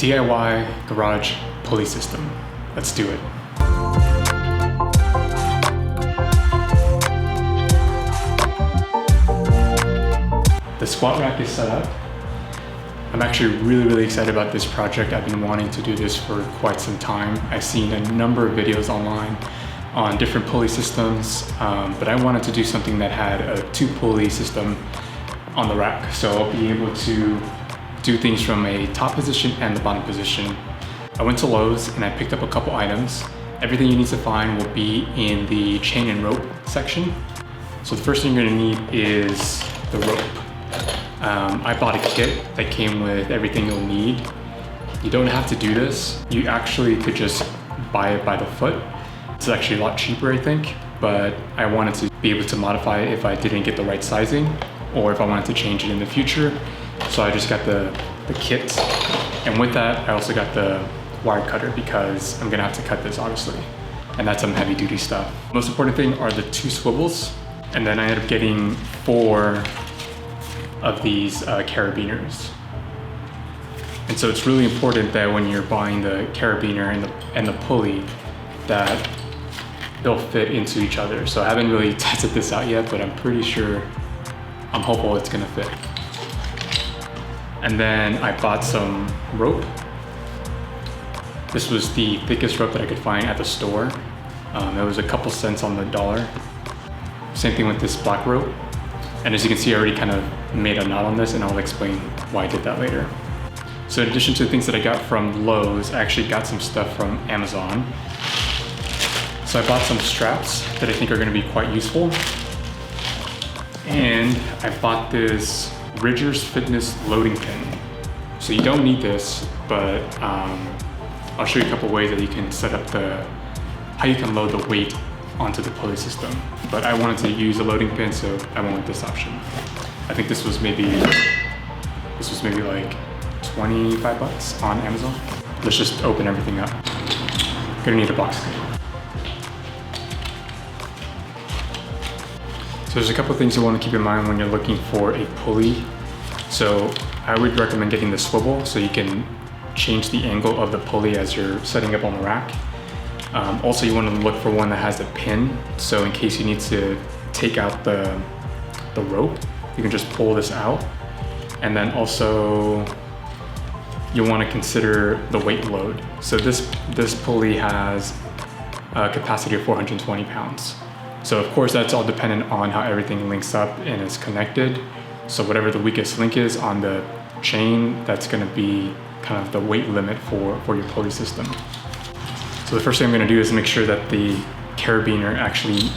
DIY garage pulley system. Let's do it. The squat rack is set up. I'm actually really excited about this project. I've been wanting to do this for quite some time. I've seen a number of videos online on different pulley systems, but I wanted to do something that had a 2-pulley system on the rack. So I'll be able to do things from a top position and the bottom position. I went to Lowe's and I picked up a couple items. Everything you need to find will be in the chain and rope section. So the first thing you're gonna need is the rope. I bought a kit that came with everything you'll need. You don't have to do this. You actually could just buy it by the foot. It's actually a lot cheaper, I think, but I wanted to be able to modify it if I didn't get the right sizing or if I wanted to change it in the future. So I just got the kit. And with that, I also got the wire cutter because I'm gonna have to cut this, obviously. And that's some heavy duty stuff. Most important thing are the 2 swivels. And then I ended up getting 4 of these carabiners. And so it's really important that when you're buying the carabiner and the pulley that they'll fit into each other. So I haven't really tested this out yet, but I'm pretty sure, I'm hopeful it's gonna fit. And then I bought some rope. This was the thickest rope that I could find at the store. It was a couple cents on the dollar. Same thing with this black rope. And as you can see, I already kind of made a knot on this, and I'll explain why I did that later. So in addition to the things that I got from Lowe's, I actually got some stuff from Amazon. So I bought some straps that I think are gonna be quite useful. And I bought this Ridger's Fitness loading pin. So you don't need this, but I'll show you a couple ways that you can set up how you can load the weight onto the pulley system. But I wanted to use a loading pin, so I went with this option. I think this was maybe like 25 bucks on Amazon. Let's just open everything up. Gonna need a box cutter. So there's a couple of things you want to keep in mind when you're looking for a pulley. So I would recommend getting the swivel so you can change the angle of the pulley as you're setting up on the rack. Also, you want to look for one that has a pin, so in case you need to take out the rope, you can just pull this out. And then also, you want to consider the weight load. So this pulley has a capacity of 420 pounds. So of course, that's all dependent on how everything links up and is connected. So whatever the weakest link is on the chain, that's going to be kind of the weight limit for your pulley system. So the first thing I'm going to do is make sure that the carabiner actually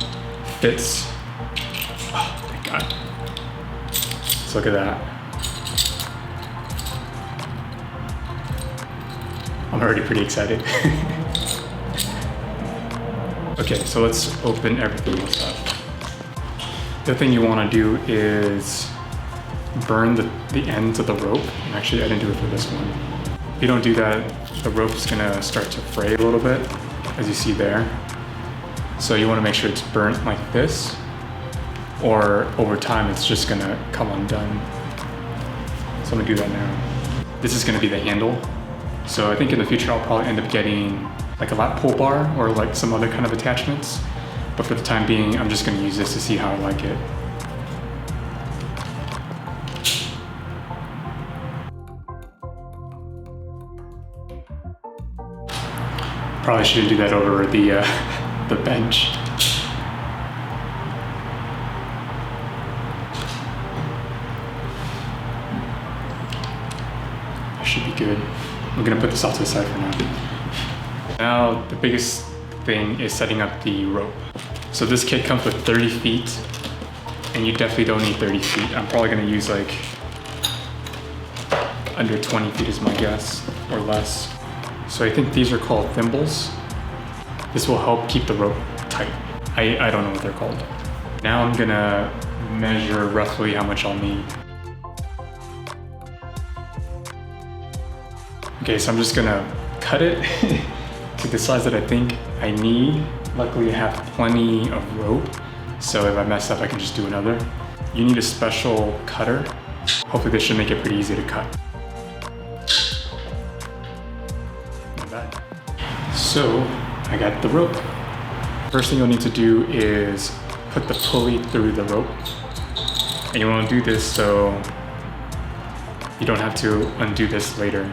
fits. Oh, thank God. So look at that. I'm already pretty excited. Okay, so let's open everything else up. The other thing you want to do is burn the ends of the rope. And actually, I didn't do it for this one. If you don't do that, the rope's gonna start to fray a little bit, as you see there. So you wanna make sure it's burnt like this, or over time it's just gonna come undone. So I'm gonna do that now. This is gonna be the handle. So I think in the future I'll probably end up getting like a lat pull bar or like some other kind of attachments. But for the time being, I'm just gonna use this to see how I like it. Probably shouldn't do that over the bench. That should be good. We're gonna put this off to the side for now. Now, the biggest thing is setting up the rope. So this kit comes with 30 feet, and you definitely don't need 30 feet. I'm probably gonna use like under 20 feet is my guess, or less. So I think these are called thimbles. This will help keep the rope tight. I don't know what they're called. Now I'm gonna measure roughly how much I'll need. Okay, so I'm just gonna cut it to the size that I think I need. Luckily I have plenty of rope, so if I mess up I can just do another. You need a special cutter. Hopefully this should make it pretty easy to cut. bad. So I got the rope. First thing you'll need to do is put the pulley through the rope. And you want to do this so you don't have to undo this later.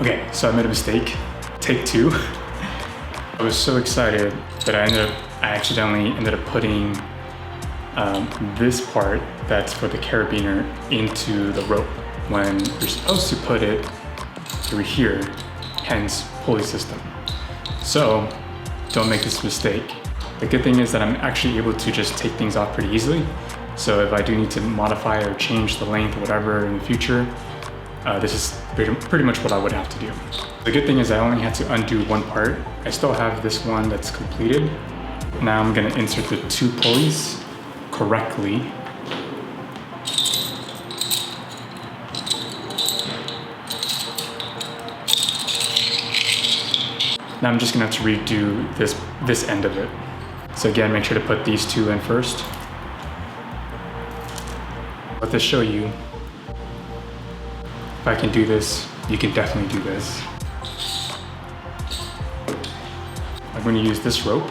Okay, so I made a mistake. Take two. I was so excited that I accidentally ended up putting this part that's for the carabiner into the rope when you're supposed to put it through here, hence pulley system. So don't make this mistake. The good thing is that I'm actually able to just take things off pretty easily. So if I do need to modify or change the length or whatever in the future, this is pretty much what I would have to do. The good thing is I only had to undo one part. I still have this one that's completed. Now I'm gonna insert the two pulleys correctly. Now I'm just gonna have to redo this end of it. So again, make sure to put these two in first. Let this show you. If I can do this, you can definitely do this. I'm going to use this rope.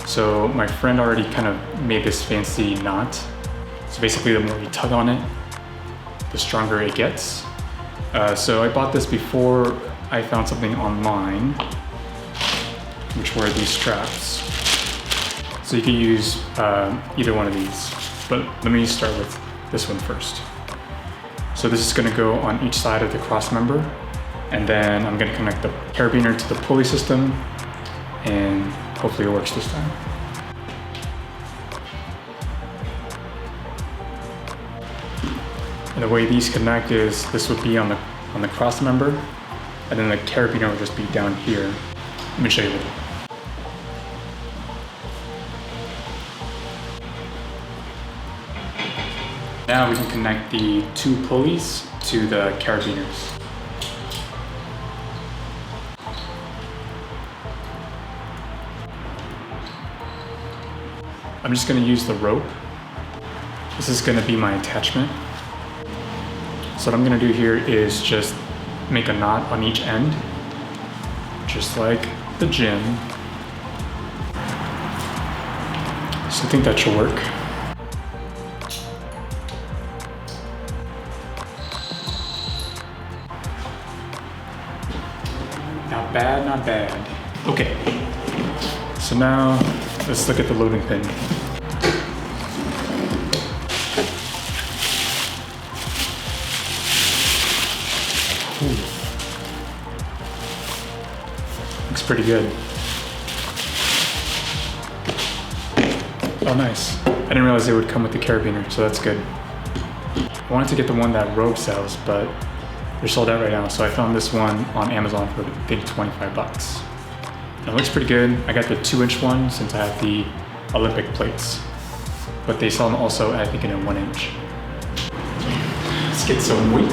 So my friend already kind of made this fancy knot. So basically the more you tug on it, the stronger it gets. So I bought this before I found something online, which were these straps. So you can use either one of these, but let me start with this one first. So this is going to go on each side of the cross member, and then I'm going to connect the carabiner to the pulley system, and hopefully it works this time. And the way these connect is this would be on the cross member, and then the carabiner will just be down here. Let me show you. Now we can connect the two pulleys to the carabiners. I'm just going to use the rope. This is going to be my attachment. So what I'm going to do here is just make a knot on each end, just like the gym. So I think that should work. Not bad, not bad. Okay, so now let's look at the loading pin. Ooh. Looks pretty good. Oh, nice. I didn't realize they would come with the carabiner, so that's good. I wanted to get the one that Rogue sells, but they're sold out right now, so I found this one on Amazon for I think 25 bucks. And it looks pretty good. I got the 2-inch one since I have the Olympic plates, but they sell them also, I think, in a 1-inch. Let's get some weight.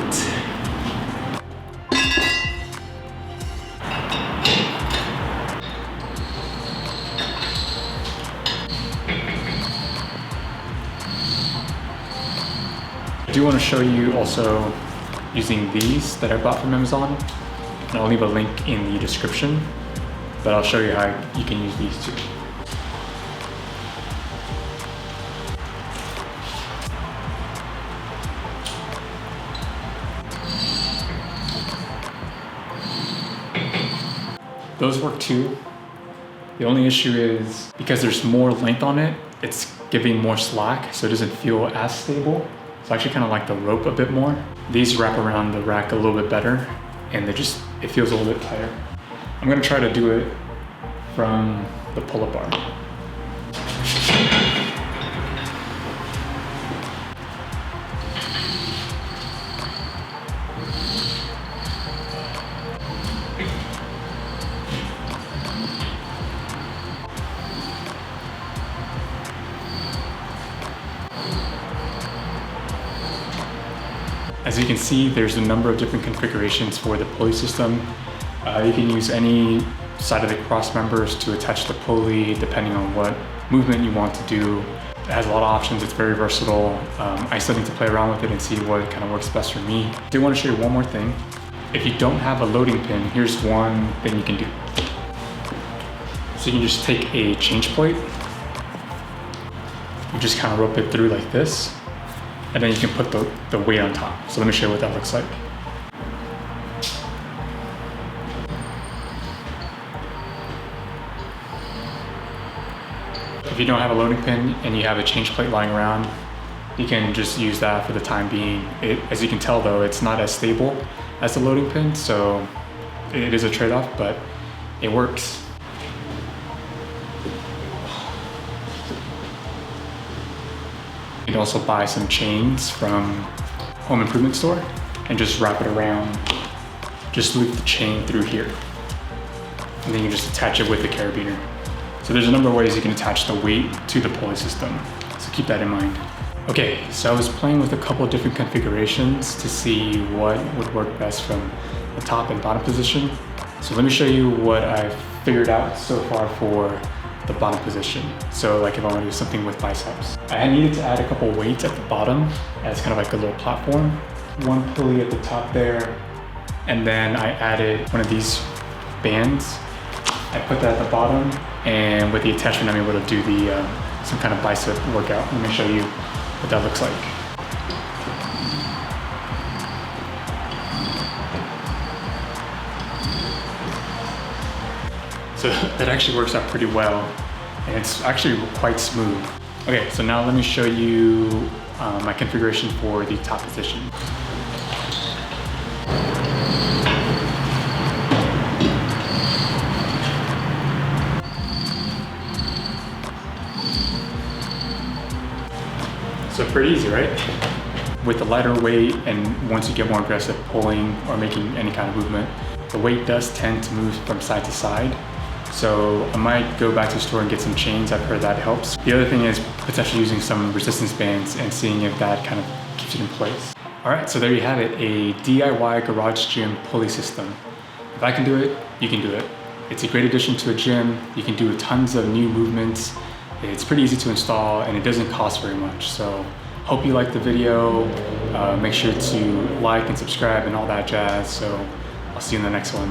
I do want to show you also using these that I bought from Amazon, and I'll leave a link in the description, but I'll show you how you can use these too. Those work too. The only issue is because there's more length on it, it's giving more slack, so it doesn't feel as stable. So I actually kind of like the rope a bit more. These wrap around the rack a little bit better, and it feels a little bit tighter. I'm gonna try to do it from the pull-up bar. As you can see, there's a number of different configurations for the pulley system. You can use any side of the cross members to attach the pulley depending on what movement you want to do. It has a lot of options, it's very versatile. I still need to play around with it and see what kind of works best for me. I do want to show you one more thing. If you don't have a loading pin, here's one thing you can do. So you can just take a change plate, you just kind of rope it through like this, and then you can put the weight on top. So let me show you what that looks like. If you don't have a loading pin and you have a change plate lying around, you can just use that for the time being. As you can tell though, it's not as stable as the loading pin, so it is a trade-off, but it works. You can also buy some chains from home improvement store and just wrap it around. Just loop the chain through here. And then you just attach it with the carabiner. So there's a number of ways you can attach the weight to the pulley system. So keep that in mind. Okay, so I was playing with a couple of different configurations to see what would work best from the top and bottom position. So let me show you what I've figured out so far for the bottom position. So like if I want to do something with biceps. I needed to add a couple weights at the bottom as kind of like a little platform. One pulley at the top there, and then I added one of these bands. I put that at the bottom, and with the attachment I'm able to do some kind of bicep workout. Let me show you what that looks like. So that actually works out pretty well, and it's actually quite smooth. Okay, so now let me show you my configuration for the top position. So pretty easy, right? With the lighter weight, and once you get more aggressive pulling or making any kind of movement, the weight does tend to move from side to side. So I might go back to the store and get some chains. I've heard that helps. The other thing is potentially using some resistance bands and seeing if that kind of keeps it in place. All right, so there you have it, a DIY garage gym pulley system. If I can do it, you can do it. It's a great addition to a gym. You can do tons of new movements. It's pretty easy to install and it doesn't cost very much. So hope you liked the video. Make sure to like and subscribe and all that jazz. So I'll see you in the next one.